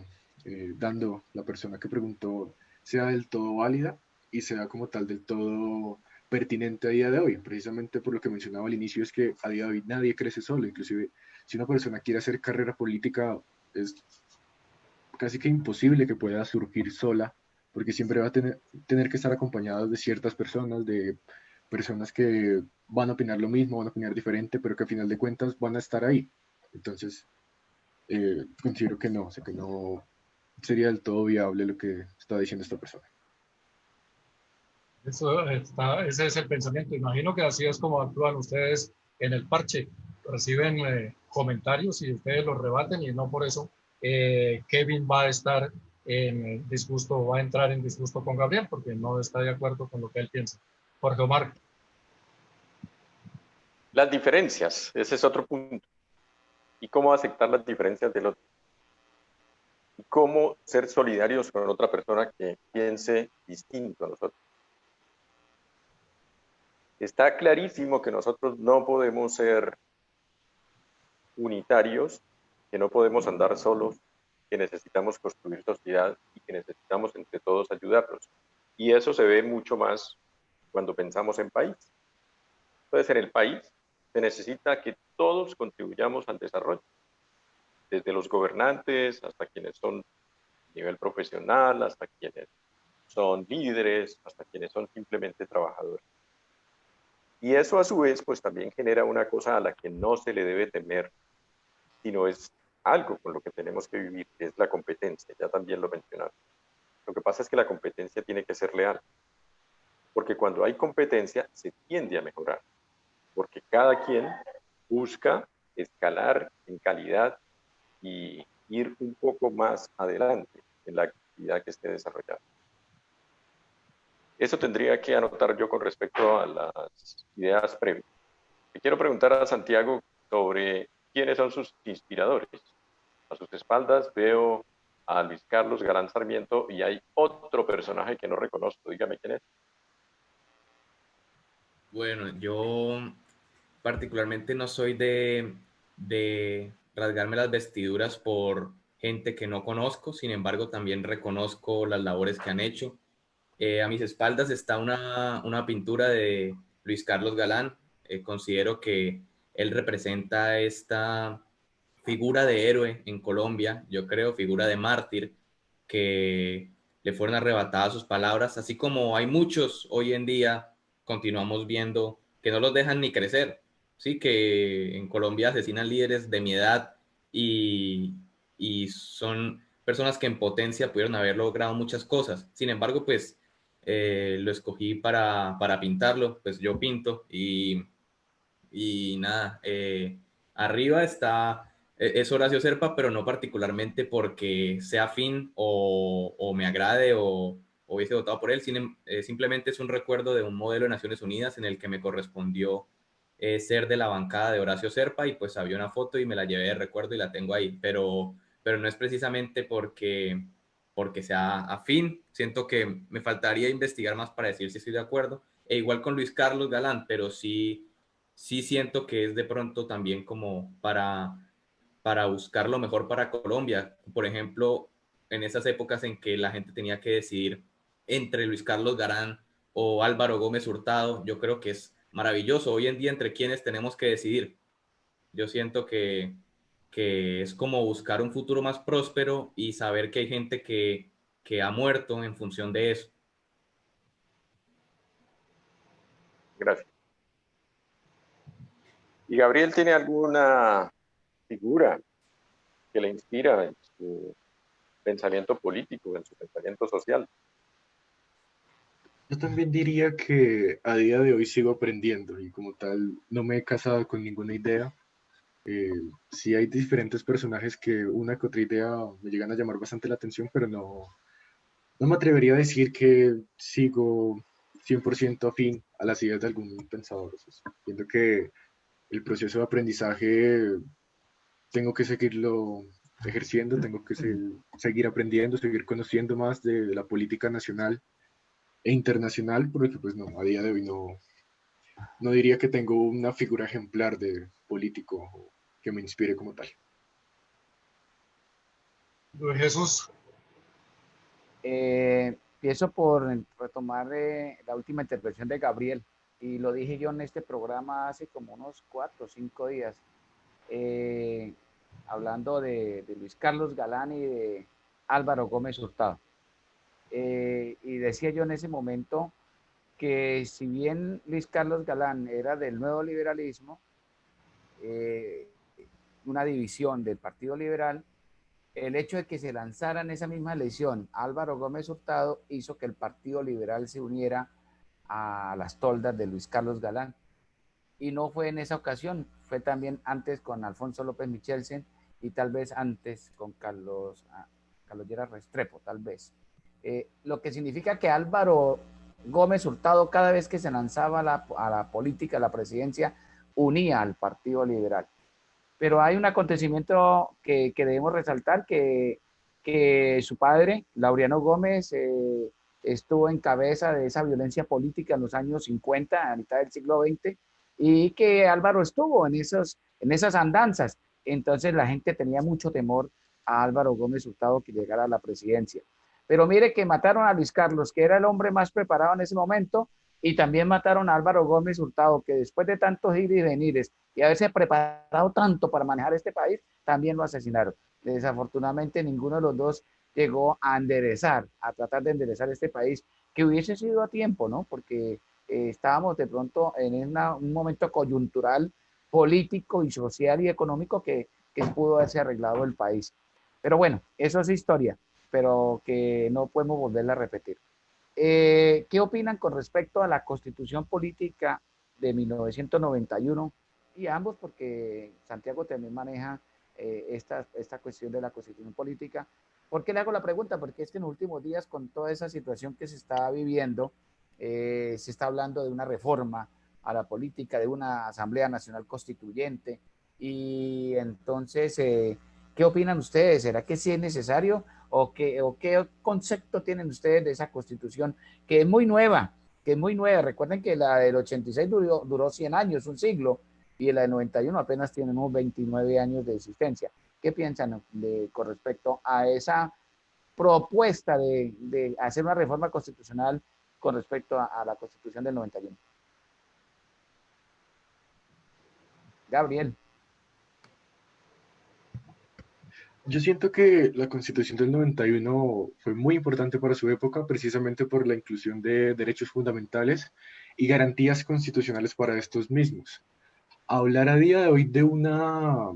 dando la persona que preguntó sea del todo válida y sea como tal del todo pertinente a día de hoy, precisamente por lo que mencionaba al inicio, es que a día de hoy nadie crece solo, inclusive si una persona quiere hacer carrera política es casi que imposible que pueda surgir sola, porque siempre va a tener que estar acompañada de ciertas personas, de personas que van a opinar lo mismo, van a opinar diferente, pero que a final de cuentas van a estar ahí. Entonces, considero que no, o sea, que no sería del todo viable lo que está diciendo esta persona. Ese es el pensamiento. Imagino que así es como actúan ustedes en el parche. Reciben comentarios y ustedes los rebaten y no por eso Kevin va a estar en disgusto, va a entrar en disgusto con Gabriel porque no está de acuerdo con lo que él piensa. Jorge Omar. Las diferencias, ese es otro punto. Y cómo aceptar las diferencias del otro. Y cómo ser solidarios con otra persona que piense distinto a nosotros. Está clarísimo que nosotros no podemos ser unitarios, que no podemos andar solos, que necesitamos construir sociedad y que necesitamos entre todos ayudarnos. Y eso se ve mucho más cuando pensamos en país. Entonces, en el país se necesita que todos contribuyamos al desarrollo, desde los gobernantes hasta quienes son a nivel profesional, hasta quienes son líderes, hasta quienes son simplemente trabajadores. Y eso a su vez pues también genera una cosa a la que no se le debe temer, sino es algo con lo que tenemos que vivir, que es la competencia, ya también lo mencionaron. Lo que pasa es que la competencia tiene que ser leal, porque cuando hay competencia se tiende a mejorar, porque cada quien busca escalar en calidad y ir un poco más adelante en la actividad que esté desarrollando. Eso tendría que anotar yo con respecto a las ideas previas. Le quiero preguntar a Santiago sobre quiénes son sus inspiradores. A sus espaldas veo a Luis Carlos Galán Sarmiento y hay otro personaje que no reconozco. Dígame quién es. Bueno, yo particularmente no soy de rasgarme las vestiduras por gente que no conozco, sin embargo también reconozco las labores que han hecho. A mis espaldas está una pintura de Luis Carlos Galán. Considero que él representa esta figura de héroe en Colombia, yo creo, figura de mártir, que le fueron arrebatadas sus palabras, así como hay muchos hoy en día, continuamos viendo que no los dejan ni crecer, sí, que en Colombia asesinan líderes de mi edad y, y son personas que en potencia pudieron haber logrado muchas cosas. Sin embargo, pues lo escogí para pintarlo, pues yo pinto y nada, arriba está, es Horacio Serpa, pero no particularmente porque sea afín o me agrade o hubiese votado por él, simplemente es un recuerdo de un modelo de Naciones Unidas en el que me correspondió ser de la bancada de Horacio Serpa y pues había una foto y me la llevé de recuerdo y la tengo ahí, pero no es precisamente porque sea afín, siento que me faltaría investigar más para decir si estoy de acuerdo, e igual con Luis Carlos Galán, pero sí siento que es de pronto también como para buscar lo mejor para Colombia. Por ejemplo, en esas épocas en que la gente tenía que decidir entre Luis Carlos Galán o Álvaro Gómez Hurtado, yo creo que es maravilloso. Hoy en día, entre quienes tenemos que decidir. Yo siento que es como buscar un futuro más próspero y saber que hay gente que ha muerto en función de eso. Gracias. ¿Y Gabriel tiene alguna figura que le inspira en su pensamiento político, en su pensamiento social? Yo también diría que a día de hoy sigo aprendiendo y como tal no me he casado con ninguna idea. Sí hay diferentes personajes que una que otra idea me llegan a llamar bastante la atención, pero no me atrevería a decir que sigo 100% afín a las ideas de algún pensador. O sea, siento que el proceso de aprendizaje tengo que seguirlo ejerciendo, tengo que seguir aprendiendo, seguir conociendo más de la política nacional e internacional, porque pues no, a día de hoy no diría que tengo una figura ejemplar de político que me inspire como tal. Luis Jesús, Empiezo por retomar la última intervención de Gabriel, y lo dije yo en este programa hace como unos 4 o 5 días, eh, hablando de Luis Carlos Galán y de Álvaro Gómez Hurtado. Y decía yo en ese momento que si bien Luis Carlos Galán era del nuevo liberalismo, eh, una división del Partido Liberal, el hecho de que se lanzara en esa misma elección Álvaro Gómez Hurtado hizo que el Partido Liberal se uniera a las toldas de Luis Carlos Galán. Y no fue en esa ocasión, fue también antes con Alfonso López Michelsen y tal vez antes con Carlos Lleras Restrepo, tal vez. Lo que significa que Álvaro Gómez Hurtado, cada vez que se lanzaba a la política, a la presidencia, unía al Partido Liberal. Pero hay un acontecimiento que debemos resaltar, que su padre, Laureano Gómez, estuvo en cabeza de esa violencia política en los años 50, a mitad del siglo XX, y que Álvaro estuvo en esas andanzas. Entonces la gente tenía mucho temor a Álvaro Gómez Hurtado que llegara a la presidencia. Pero mire que mataron a Luis Carlos, que era el hombre más preparado en ese momento, y también mataron a Álvaro Gómez Hurtado, que después de tantos ir y venires y haberse preparado tanto para manejar este país, también lo asesinaron. Desafortunadamente ninguno de los dos llegó a enderezar, a tratar de enderezar este país, que hubiese sido a tiempo, ¿no? Porque estábamos de pronto en un momento coyuntural político y social y económico que pudo haberse arreglado el país. Pero bueno, eso es historia, pero que no podemos volverla a repetir. ¿Qué opinan con respecto a la constitución política de 1991? Y ambos, porque Santiago también maneja esta cuestión de la constitución política. ¿Por qué le hago la pregunta? Porque es que en los últimos días, con toda esa situación que se está viviendo, se está hablando de una reforma a la política, de una Asamblea Nacional Constituyente, Y entonces, ¿qué opinan ustedes? ¿Será que sí es necesario? O qué concepto tienen ustedes de esa constitución que es muy nueva? Que es muy nueva. Recuerden que la del 86 duró 100 años, un siglo, y la del 91 apenas tiene unos 29 años de existencia. ¿Qué piensan con respecto a esa propuesta de hacer una reforma constitucional con respecto a la constitución del 91? Gabriel. Yo siento que la Constitución del 91 fue muy importante para su época, precisamente por la inclusión de derechos fundamentales y garantías constitucionales para estos mismos. Hablar a día de hoy de una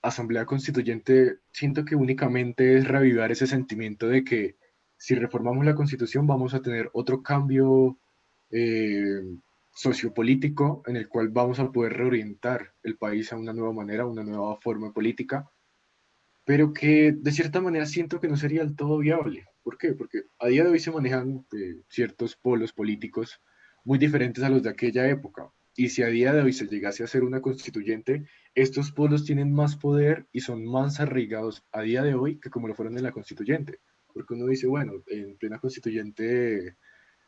asamblea constituyente, siento que únicamente es reavivar ese sentimiento de que si reformamos la Constitución vamos a tener otro cambio eh, sociopolítico en el cual vamos a poder reorientar el país a una nueva manera, a una nueva forma política, pero que de cierta manera siento que no sería del todo viable. ¿Por qué? Porque a día de hoy se manejan ciertos polos políticos muy diferentes a los de aquella época. Y si a día de hoy se llegase a hacer una constituyente, estos polos tienen más poder y son más arraigados a día de hoy que como lo fueron en la constituyente. Porque uno dice, bueno, en plena constituyente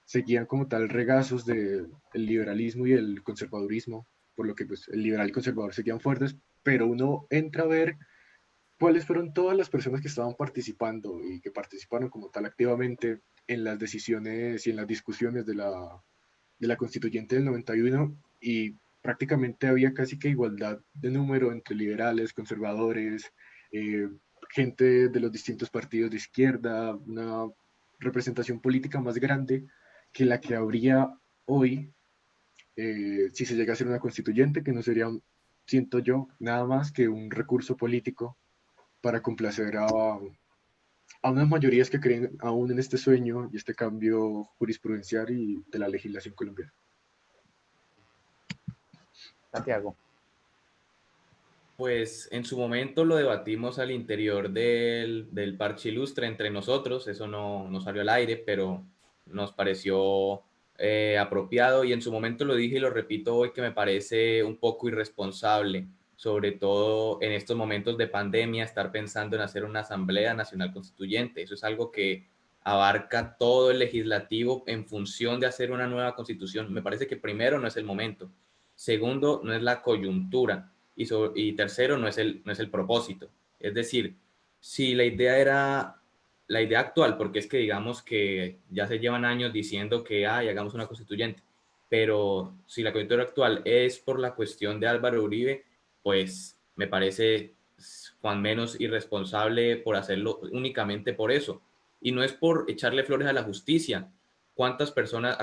seguían como tal regazos del liberalismo y el conservadurismo, por lo que pues, el liberal y el conservador seguían fuertes, pero uno entra a ver cuáles fueron todas las personas que estaban participando y que participaron como tal activamente en las decisiones y en las discusiones de la constituyente del 91 y prácticamente había casi que igualdad de número entre liberales, conservadores, eh, gente de los distintos partidos de izquierda, una representación política más grande que la que habría hoy si se llega a ser una constituyente, que no sería, siento yo, nada más que un recurso político para complacer a unas mayorías que creen aún en este sueño y este cambio jurisprudencial y de la legislación colombiana. Santiago. Pues en su momento lo debatimos al interior del parche ilustre entre nosotros, eso no salió al aire, pero nos pareció apropiado y en su momento lo dije y lo repito hoy que me parece un poco irresponsable, sobre todo en estos momentos de pandemia, estar pensando en hacer una Asamblea Nacional Constituyente. Eso es algo que abarca todo el legislativo en función de hacer una nueva constitución. Me parece que primero no es el momento, segundo no es la coyuntura y tercero no es el propósito. Es decir, si la idea era la idea actual, porque es que digamos que ya se llevan años diciendo que hagamos una constituyente, pero si la coyuntura actual es por la cuestión de Álvaro Uribe, pues me parece cuan menos irresponsable por hacerlo únicamente por eso. Y no es por echarle flores a la justicia. ¿A cuántas personas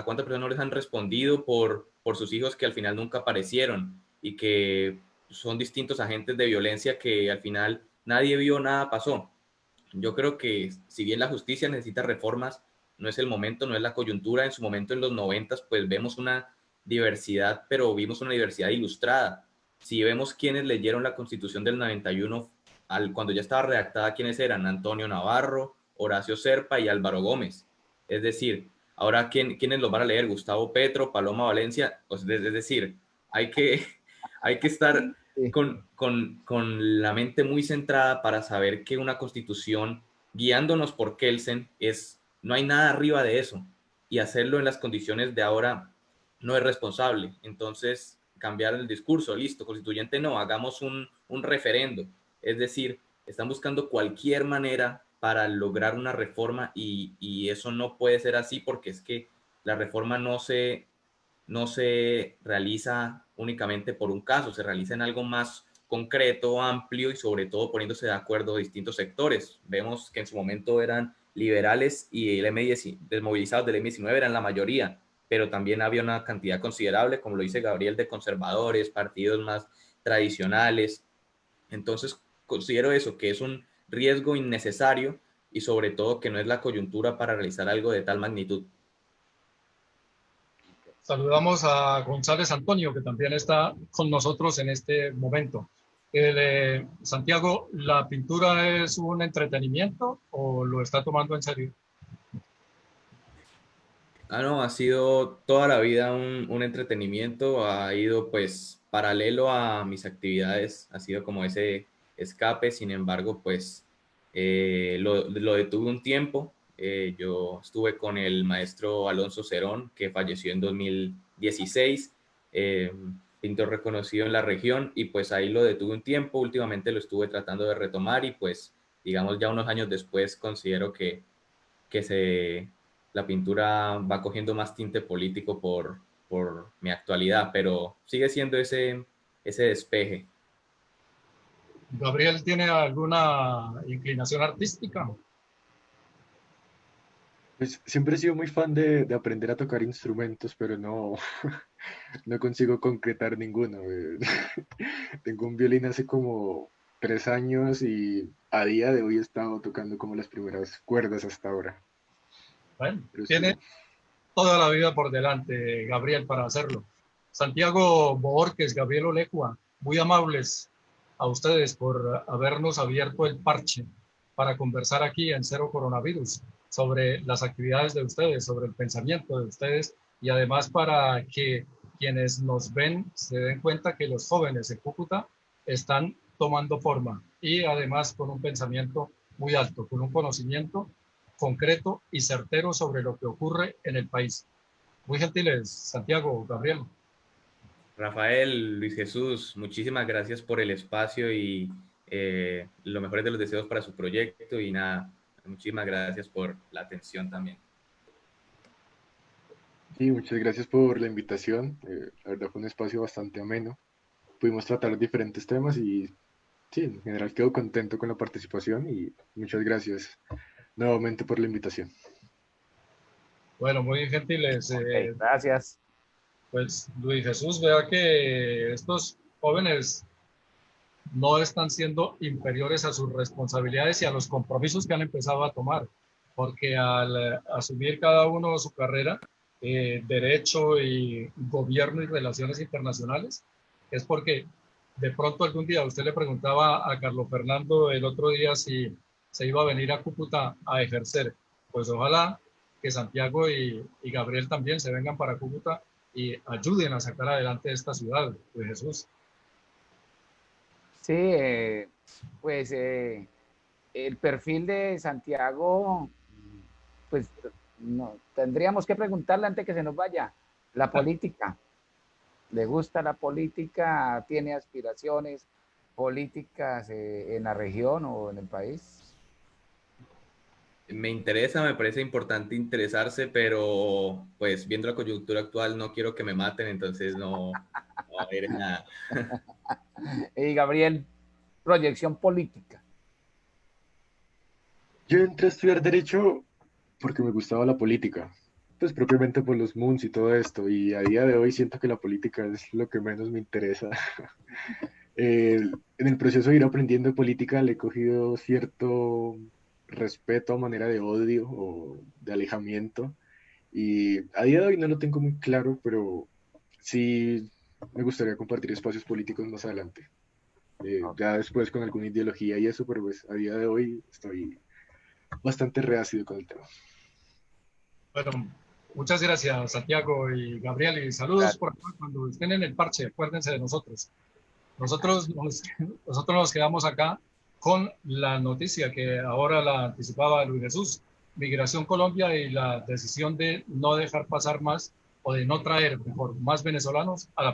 les han respondido por sus hijos que al final nunca aparecieron y que son distintos agentes de violencia que al final nadie vio, nada pasó? Yo creo que si bien la justicia necesita reformas, no es el momento, no es la coyuntura. En su momento, en los 90, pues vemos una diversidad, pero vimos una diversidad ilustrada. Si vemos quienes leyeron la Constitución del 91, cuando ya estaba redactada, ¿quiénes eran? Antonio Navarro, Horacio Serpa y Álvaro Gómez. Es decir, ahora, ¿quiénes los van a leer? Gustavo Petro, Paloma Valencia. Pues, es decir, hay que, hay que estar Sí. con la mente muy centrada para saber que una constitución, guiándonos por Kelsen, no hay nada arriba de eso. Y hacerlo en las condiciones de ahora no es responsable. Entonces, cambiar el discurso, listo, constituyente no, hagamos un referendo. Es decir, están buscando cualquier manera para lograr una reforma y eso no puede ser así porque es que la reforma no se realiza únicamente por un caso, se realiza en algo más concreto, amplio y sobre todo poniéndose de acuerdo distintos sectores. Vemos que en su momento eran liberales y el desmovilizados del M19 eran la mayoría, pero también había una cantidad considerable, como lo dice Gabriel, de conservadores, partidos más tradicionales. Entonces, considero eso, que es un riesgo innecesario y sobre todo que no es la coyuntura para realizar algo de tal magnitud. Saludamos a González Antonio, que también está con nosotros en este momento. Santiago, ¿la pintura es un entretenimiento o lo está tomando en serio? No, ha sido toda la vida un entretenimiento, ha ido pues paralelo a mis actividades ha sido como ese escape. Sin embargo, pues lo detuve un tiempo. Yo estuve con el maestro Alonso Cerón, que falleció en 2016, pintor reconocido en la región, y pues ahí lo detuve un tiempo. Últimamente lo estuve tratando de retomar y pues digamos ya unos años después considero que la pintura va cogiendo más tinte político por mi actualidad, pero sigue siendo ese despeje. ¿Gabriel tiene alguna inclinación artística? Pues siempre he sido muy fan de aprender a tocar instrumentos, pero no, no consigo concretar ninguno. Tengo un violín hace como 3 años y a día de hoy he estado tocando como las primeras cuerdas hasta ahora. Bueno, Pero sí, tiene toda la vida por delante, Gabriel, para hacerlo. Santiago Borges, Gabriel Olecua, muy amables a ustedes por habernos abierto el parche para conversar aquí en Cero Coronavirus sobre las actividades de ustedes, sobre el pensamiento de ustedes y además para que quienes nos ven se den cuenta que los jóvenes en Cúcuta están tomando forma y además con un pensamiento muy alto, con un conocimiento concreto y certero sobre lo que ocurre en el país. Muy gentiles, Santiago, Gabriel. Rafael, Luis Jesús, muchísimas gracias por el espacio y lo mejor de los deseos para su proyecto y nada, muchísimas gracias por la atención también. sí, muchas gracias por la invitación. La verdad fue un espacio bastante ameno. Pudimos tratar diferentes temas y sí, en general quedo contento con la participación y muchas gracias nuevamente por la invitación. Bueno, muy gentiles. Ok, gracias. Pues Luis Jesús, vea que estos jóvenes no están siendo inferiores a sus responsabilidades y a los compromisos que han empezado a tomar, porque al asumir cada uno su carrera, derecho y gobierno y relaciones internacionales, es porque de pronto algún día usted le preguntaba a Carlos Fernando el otro día si se iba a venir a Cúcuta a ejercer. Pues ojalá que Santiago y Gabriel también se vengan para Cúcuta y ayuden a sacar adelante esta ciudad, pues Jesús. Sí, pues el perfil de Santiago, pues no, tendríamos que preguntarle antes que se nos vaya. La política. ¿Le gusta la política? ¿Tiene aspiraciones políticas en la región o en el país? Me interesa, me parece importante interesarse, pero pues viendo la coyuntura actual no quiero que me maten, entonces no diré nada. Y Gabriel, proyección política. Yo entré a estudiar Derecho porque me gustaba la política, pues propiamente por los MUNs y todo esto, y a día de hoy siento que la política es lo que menos me interesa. En el proceso de ir aprendiendo política le he cogido cierto respeto a manera de odio o de alejamiento, y a día de hoy no lo tengo muy claro, pero sí me gustaría compartir espacios políticos más adelante. Ya después con alguna ideología y eso, pero pues a día de hoy estoy bastante reacido con el tema. Bueno, muchas gracias, Santiago y Gabriel, y saludos por acá. Cuando estén en el parche, acuérdense de nosotros. Nosotros nos quedamos acá con la noticia que ahora la anticipaba Luis Jesús, Migración Colombia y la decisión de no dejar pasar más o de no traer, mejor, más venezolanos a la